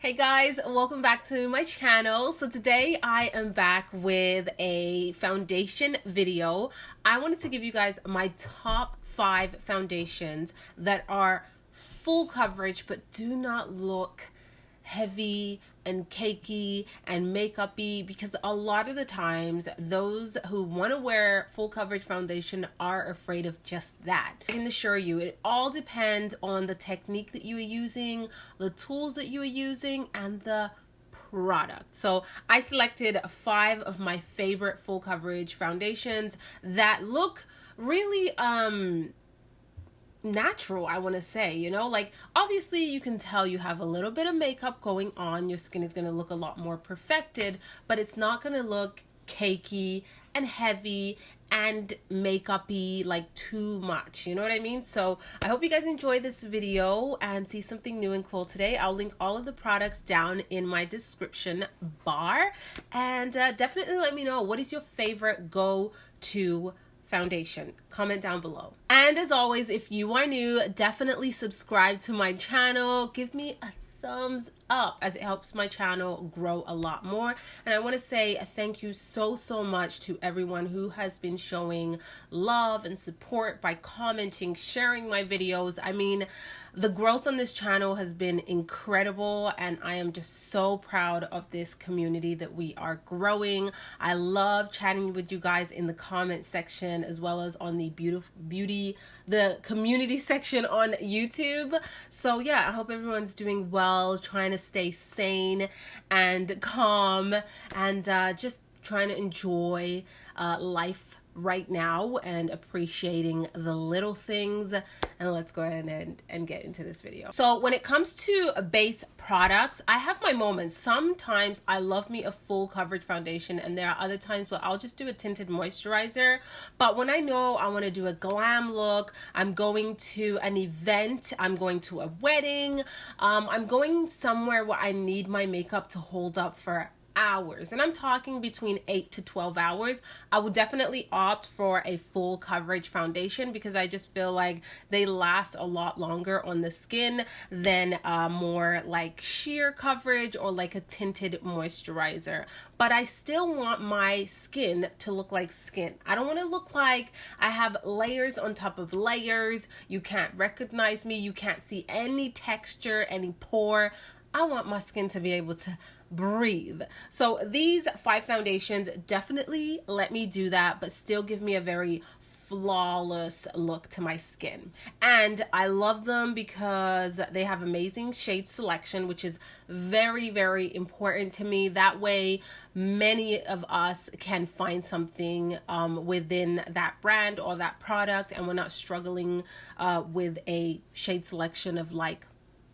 Hey guys, welcome back to my channel. So today I am back with a foundation video. I wanted to give you guys my top 5 foundations that are full coverage but do not look heavy and cakey and makeup-y, because a lot of the times those who want to wear full coverage foundation are afraid of just that. I can assure you it all depends on the technique that you are using, the tools that you are using, and the product. So I selected 5 of my favorite full coverage foundations that look really natural, I want to say, you know, like obviously you can tell you have a little bit of makeup going on, your skin is going to look a lot more perfected, but it's not going to look cakey and heavy and makeup-y like too much, you know what I mean? So I hope you guys enjoy this video and see something new and cool today. I'll link all of the products down in my description bar, and definitely let me know, what is your favorite go-to foundation? Comment down below. And as always, if you are new, definitely subscribe to my channel. Give me a thumbs up as it helps my channel grow a lot more. And I want to say thank you so much to everyone who has been showing love and support by commenting, sharing my videos. I mean, the growth on this channel has been incredible, and I am just so proud of this community that we are growing. I love chatting with you guys in the comment section, as well as on the the community section on YouTube. So yeah, I hope everyone's doing well, trying to stay sane and calm, and just trying to enjoy life right now and appreciating the little things. And let's go ahead and get into this video. So when it comes to base products, I have my moments. Sometimes I love me a full coverage foundation, and there are other times where I'll just do a tinted moisturizer. But when I know I want to do a glam look, I'm going to an event, I'm going to a wedding, I'm going somewhere where I need my makeup to hold up for hours, and I'm talking between 8 to 12 hours, I would definitely opt for a full coverage foundation, because I just feel like they last a lot longer on the skin than more like sheer coverage or like a tinted moisturizer. But I still want my skin to look like skin. I don't want to look like I have layers on top of layers. You can't recognize me, you can't see any texture, any pore. I want my skin to be able to breathe. So these 5 foundations definitely let me do that, but still give me a very flawless look to my skin. And I love them because they have amazing shade selection, which is very important to me. That way many of us can find something within that brand or that product, and we're not struggling with a shade selection of like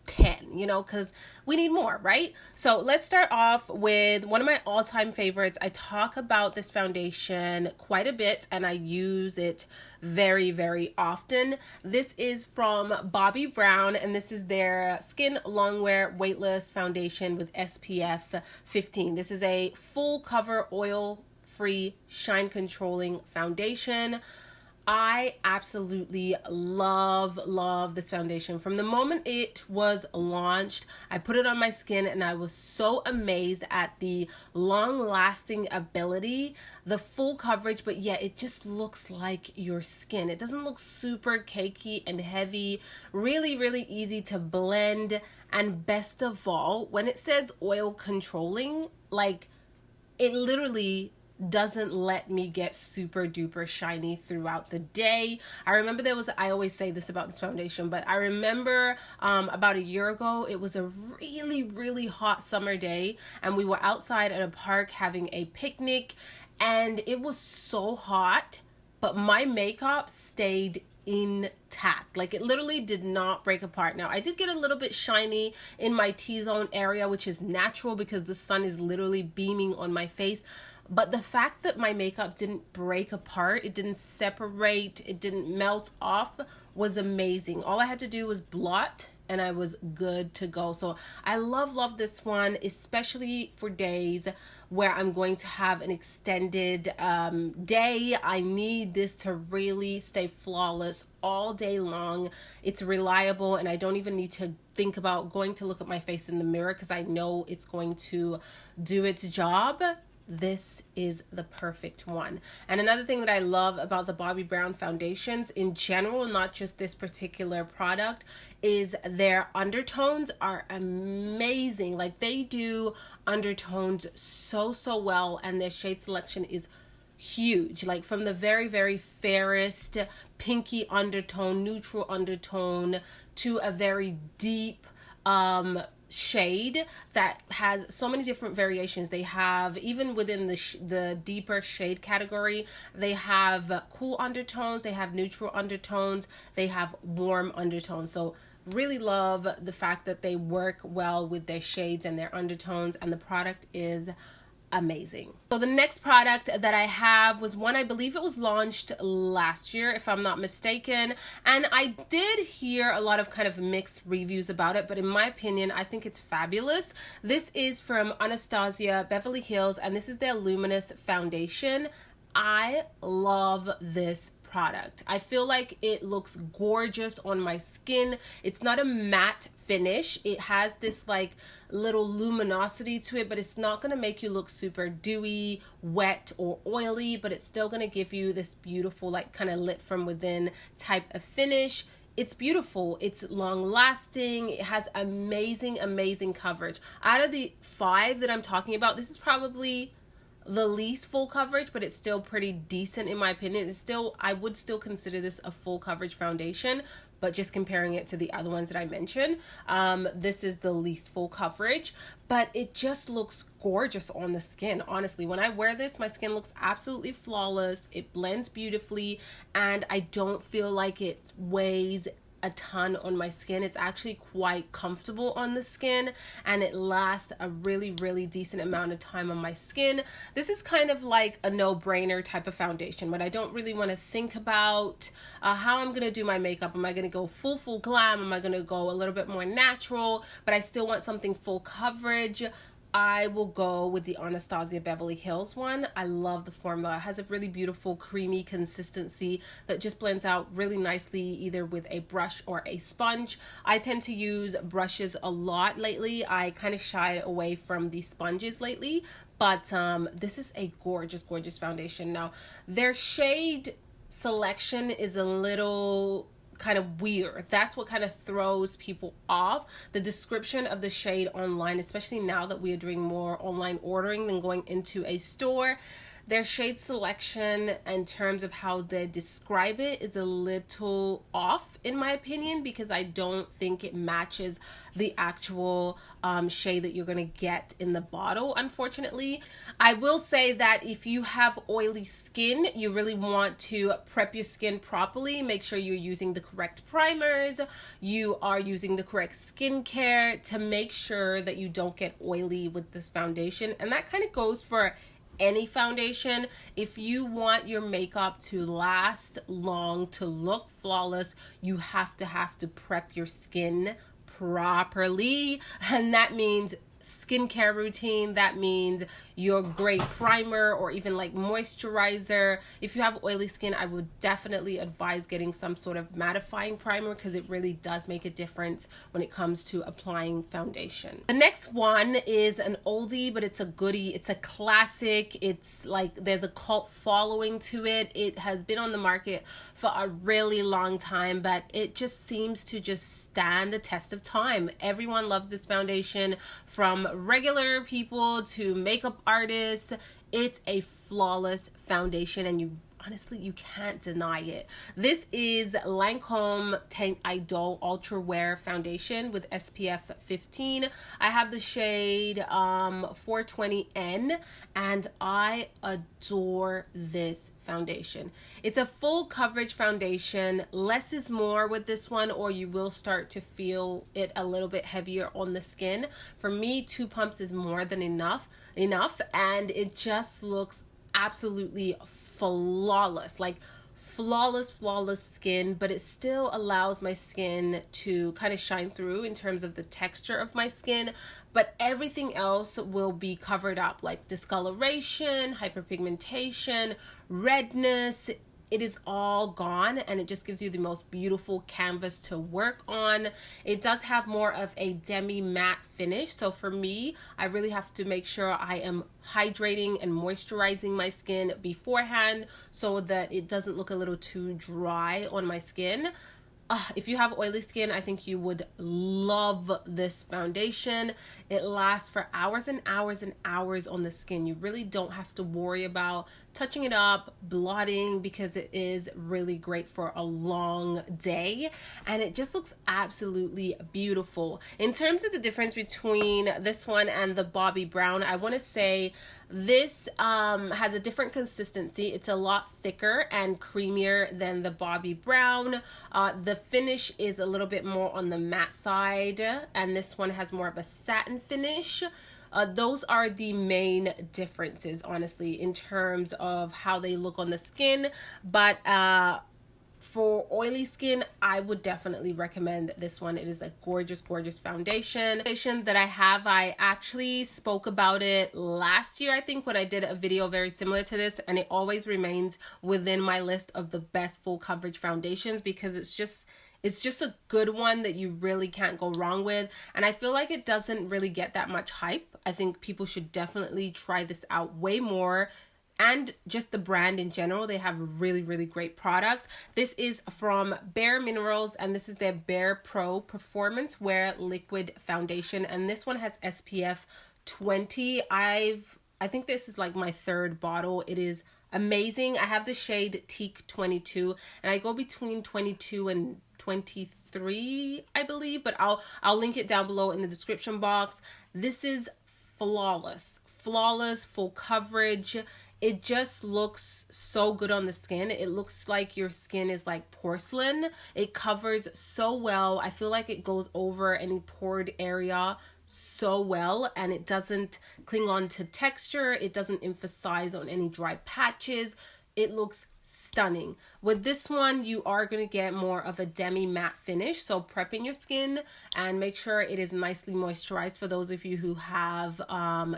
10, you know, because we need more, right? So let's start off with one of my all-time favorites. I talk about this foundation quite a bit, and I use it very often. This is from Bobbi Brown, and this is their Skin Longwear Weightless Foundation with SPF 15. This is a full cover, oil-free, shine-controlling foundation. I absolutely love this foundation. From the moment it was launched, I put it on my skin and I was so amazed at the long-lasting ability, the full coverage, but yet it just looks like your skin. It doesn't look super cakey and heavy, really easy to blend. And best of all, when it says oil controlling, like it literally doesn't let me get super duper shiny throughout the day. I remember I always say this about this foundation, but I remember about a year ago, it was a really hot summer day, and we were outside at a park having a picnic, and it was so hot, but my makeup stayed intact. Like it literally did not break apart. Now I did get a little bit shiny in my T-zone area, which is natural because the sun is literally beaming on my face. But the fact that my makeup didn't break apart, it didn't separate, it didn't melt off, was amazing. All I had to do was blot and I was good to go. So I love this one, especially for days where I'm going to have an extended day. I need this to really stay flawless all day long. It's reliable, and I don't even need to think about going to look at my face in the mirror because I know it's going to do its job. This is the perfect one. And another thing that I love about the Bobbi Brown foundations in general, not just this particular product, is their undertones are amazing. Like, they do undertones so well, and their shade selection is huge. Like, from the very fairest pinky undertone, neutral undertone, to a very deep shade that has so many different variations. They have, even within the deeper shade category, they have cool undertones, they have neutral undertones, they have warm undertones. So really love the fact that they work well with their shades and their undertones, and the product is amazing. So the next product that I have was one, I believe it was launched last year, if I'm not mistaken, and I did hear a lot of kind of mixed reviews about it, but in my opinion, I think it's fabulous. This is from Anastasia, Beverly Hills, and this is their Luminous foundation. I love this product. I feel like it looks gorgeous on my skin. It's not a matte finish. It has this like little luminosity to it, but it's not going to make you look super dewy, wet, or oily, but it's still going to give you this beautiful, like, kind of lit from within type of finish. It's beautiful. It's long lasting. It has amazing coverage. Out of the 5 that I'm talking about, this is probably the least full coverage, but it's still pretty decent in my opinion. It's still, I would still consider this a full coverage foundation, but just comparing it to the other ones that I mentioned, this is the least full coverage, but it just looks gorgeous on the skin. Honestly, when I wear this, my skin looks absolutely flawless. It blends beautifully, and I don't feel like it weighs a ton on my skin. It's actually quite comfortable on the skin, and it lasts a really decent amount of time on my skin. This is kind of like a no-brainer type of foundation, but I don't really want to think about how I'm gonna do my makeup. Am I gonna go full glam? Am I gonna go a little bit more natural, but I still want something full coverage? I will go with the Anastasia Beverly Hills one. I love the formula. It has a really beautiful creamy consistency that just blends out really nicely either with a brush or a sponge. I tend to use brushes a lot lately. I kind of shied away from the sponges lately, but this is a gorgeous foundation. Now, their shade selection is a little kind of weird. That's what kind of throws people off. The description of the shade online, especially now that we are doing more online ordering than going into a store, their shade selection in terms of how they describe it is a little off in my opinion, because I don't think it matches the actual shade that you're going to get in the bottle, unfortunately. I will say that if you have oily skin, you really want to prep your skin properly. Make sure you're using the correct primers, you are using the correct skincare to make sure that you don't get oily with this foundation. And that kind of goes for any foundation. If you want your makeup to last long, to look flawless, you have to prep your skin properly, and that means skincare routine. That means your great primer or even like moisturizer. If you have oily skin, I would definitely advise getting some sort of mattifying primer, because it really does make a difference when it comes to applying foundation. The next one is an oldie, but it's a goodie. It's a classic. It's like there's a cult following to it. It has been on the market for a really long time, but it just seems to just stand the test of time. Everyone loves this foundation, from regular people to makeup artists. It's a flawless foundation, and you honestly, you can't deny it. This is Lancome Tient Idole Ultra Wear Foundation with SPF 15. I have the shade 420N, and I adore this foundation. It's a full coverage foundation. Less is more with this one, or you will start to feel it a little bit heavier on the skin. For me, 2 pumps is more than enough, and it just looks absolutely flawless, like flawless skin, but it still allows my skin to kind of shine through in terms of the texture of my skin, but everything else will be covered up, like discoloration, hyperpigmentation, redness. It is all gone, and it just gives you the most beautiful canvas to work on. It does have more of a demi matte finish, so for me, I really have to make sure I am hydrating and moisturizing my skin beforehand so that it doesn't look a little too dry on my skin. If you have oily skin, I think you would love this foundation. It lasts for hours and hours and hours on the skin. You really don't have to worry about touching it up, blotting, because it is really great for a long day, and it just looks absolutely beautiful. In terms of the difference between this one and the Bobbi Brown, I want to say this has a different consistency. It's a lot thicker and creamier than the Bobbi Brown. The finish is a little bit more on the matte side, and this one has more of a satin finish. Those are the main differences, honestly, in terms of how they look on the skin. But for oily skin, I would definitely recommend this one. It is a gorgeous foundation that I have. I actually spoke about it last year, I think, when I did a video very similar to this, and it always remains within my list of the best full coverage foundations because it's just a good one that you really can't go wrong with. And I feel like it doesn't really get that much hype. I think people should definitely try this out way more. And just the brand in general, they have really great products. This is from BareMinerals, and this is their Bare Pro Performance Wear Liquid Foundation. And this one has SPF 20. I think this is like my third bottle. It is amazing. I have the shade Teak 22, and I go between 22 and 23, I believe, but I'll link it down below in the description box. This is flawless full coverage. It just looks so good on the skin. It looks like your skin is like porcelain. It covers so well. I feel like it goes over any pored area so well, and it doesn't cling on to texture. It doesn't emphasize on any dry patches. It looks stunning. With this one, you are going to get more of a demi matte finish, so prepping your skin and make sure it is nicely moisturized. For those of you who have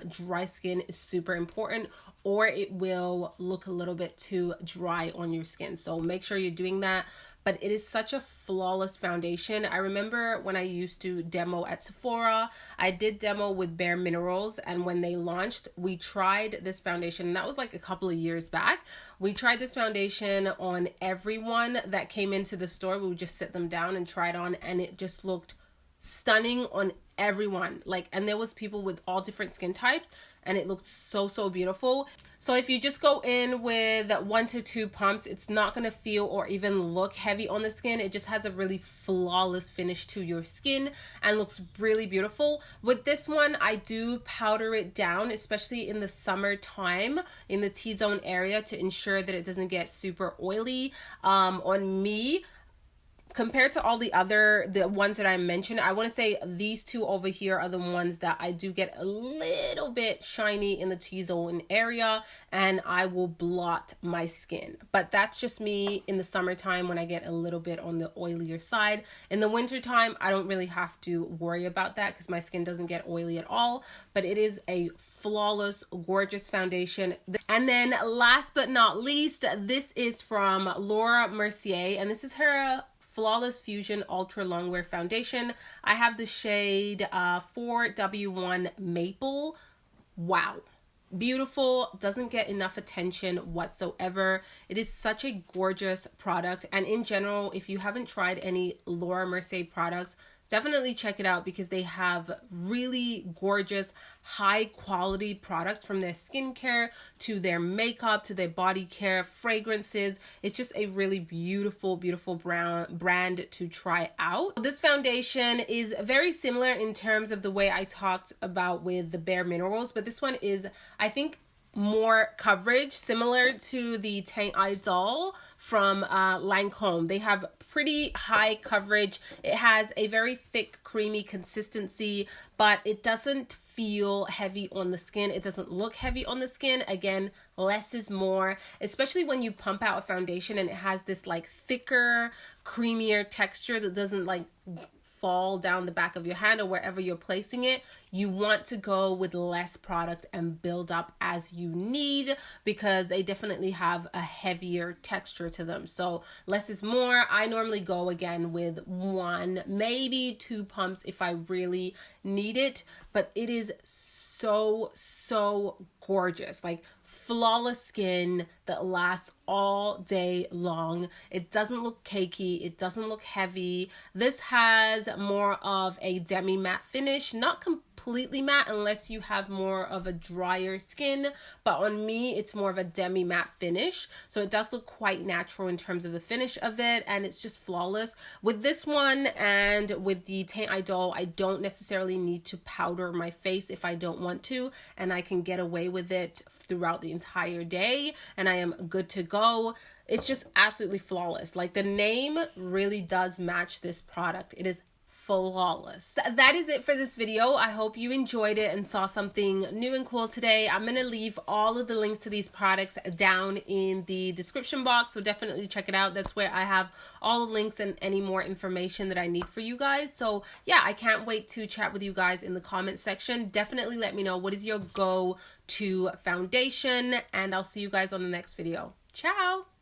dry skin, is super important, or it will look a little bit too dry on your skin, so make sure you're doing that. But it is such a flawless foundation. I remember when I used to demo at Sephora, I did demo with BareMinerals, and when they launched, we tried this foundation, and that was like a couple of years back. We tried this foundation on everyone that came into the store. We would just sit them down and try it on, and it just looked stunning on everyone. Like, and there was people with all different skin types, and it looks so beautiful. So if you just go in with 1 to 2 pumps, it's not going to feel or even look heavy on the skin. It just has a really flawless finish to your skin and looks really beautiful. With this one, I do powder it down, especially in the summertime in the T-zone area, to ensure that it doesn't get super oily. On me, compared to all the ones that I mentioned, I want to say these two over here are the ones that I do get a little bit shiny in the T-zone area, and I will blot my skin. But that's just me in the summertime when I get a little bit on the oilier side. In the wintertime, I don't really have to worry about that because my skin doesn't get oily at all. But it is a flawless, gorgeous foundation. And then last but not least, this is from Laura Mercier, and this is her Flawless Fusion Ultra Longwear Foundation. I have the shade 4W1 Maple. Wow. Beautiful. Doesn't get enough attention whatsoever. It is such a gorgeous product. And in general, if you haven't tried any Laura Mercier products, definitely check it out because they have really gorgeous, high quality products, from their skincare to their makeup to their body care, fragrances. It's just a really beautiful brand to try out. This foundation is very similar in terms of the way I talked about with the BareMinerals, but this one is, I think, more coverage, similar to the Teint Idole from Lancôme. They have pretty high coverage. It has a very thick, creamy consistency, but it doesn't feel heavy on the skin. It doesn't look heavy on the skin. Again, less is more, especially when you pump out a foundation and it has this like thicker, creamier texture that doesn't like fall down the back of your hand or wherever you're placing it. You want to go with less product and build up as you need, because they definitely have a heavier texture to them. So less is more. I normally go again with 1, maybe 2 pumps if I really need it, but it is so gorgeous. Like flawless skin that lasts all day long. It doesn't look cakey. It doesn't look heavy. This has more of a demi matte finish, not completely matte unless you have more of a drier skin, but on me it's more of a demi matte finish, so it does look quite natural in terms of the finish of it, and it's just flawless. With this one and with the Teak Idole, I don't necessarily need to powder my face if I don't want to, and I can get away with it throughout the entire day and I am good to go. It's just absolutely flawless. Like, the name really does match this product. It is flawless. That is it for this video. I hope you enjoyed it and saw something new and cool today. I'm gonna leave all of the links to these products down in the description box, so definitely check it out. That's where I have all the links and any more information that I need for you guys. So yeah, I can't wait to chat with you guys in the comment section. Definitely let me know what is your go-to foundation, and I'll see you guys on the next video. Ciao!